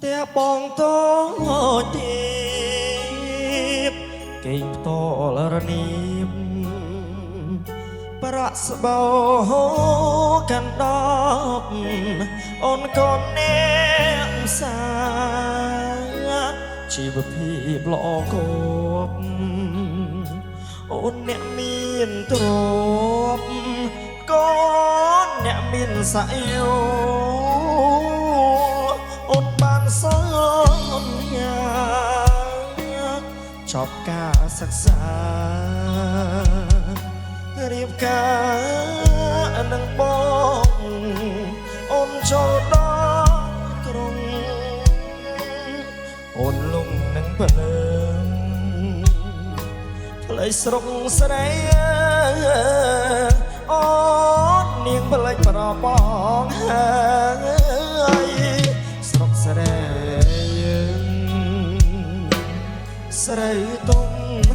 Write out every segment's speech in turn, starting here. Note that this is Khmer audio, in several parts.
តែបងតូចទៀតគេផ្ទលរនីបប្រាក់ស្បោកាន់ដប់អូនកូនអ្នកសាជីវភាពល្អគប់អូនអ្នកមានទ្រព្យកូនអ្នកមានស័ក្តិយោអូនបានសន្យាចប់ការសិក្សារៀបការនឹងបងអូនចូលដល់ក្រុងអូនលងនឹងភ្លើងផ្លេចស្រុកស្រីអូននាងផ្លេចប្របងហើយស្រុកស្រីស្រីទុំ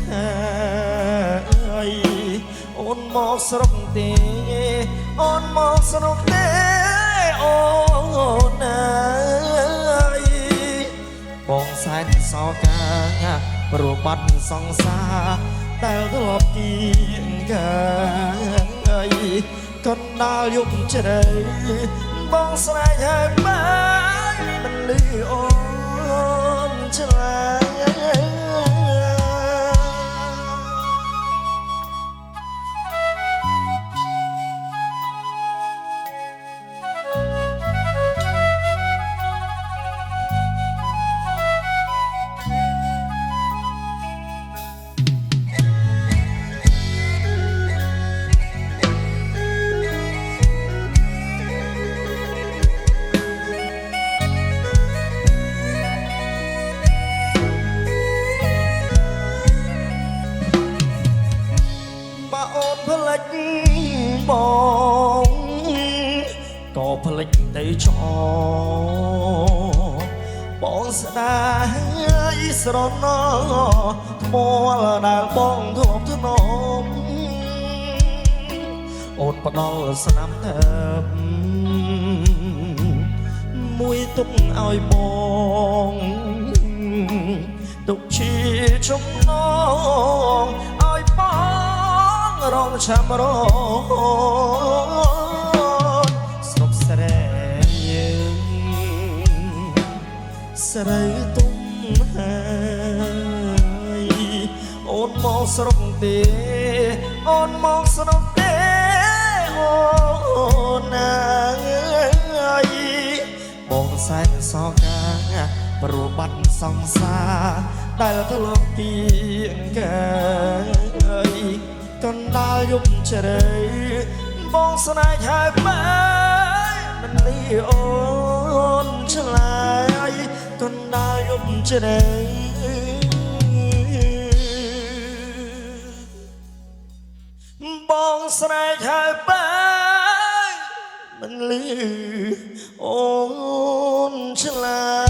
ហើយអូនមកស្រុកទេអូនមកស្រុកទេអូនអើយបងសែនសោកាព្រោះបាត់សង្សារដែលធ្លាប់គៀងកាយកណ្ដាលយប់ជ្រៅបងស្រែកហើយបាយមិនលឺអូនឆ្លើយផ្លេចបងក៏ផ្លេចទៅចោបងស្ដាយស្រណោថ្មដែលបងធ្លាប់ធ្នមអូនផ្ដល់ស្នាមថើបមួយទុកឲ្យបងទុកជាចំណងឲ្យបងរងចាំរស្រុកស្រីយើងស្រីទុំហើយអូនមកស្រុកទេអូនមកស្រុកទេអូនណាយបងសែនសោកាព្រោះបាត់សង្សារដែលធ្លាប់គៀងកាយកណ្ដាលយប់ជ្រៅបងស្នេហ៍ហើយបាយមិនលីអូនឆ្លើយកណ្ដាលយប់ជ្រៅបងស្នេហ៍ហើយបាយមិនលីអូនឆ្លើយ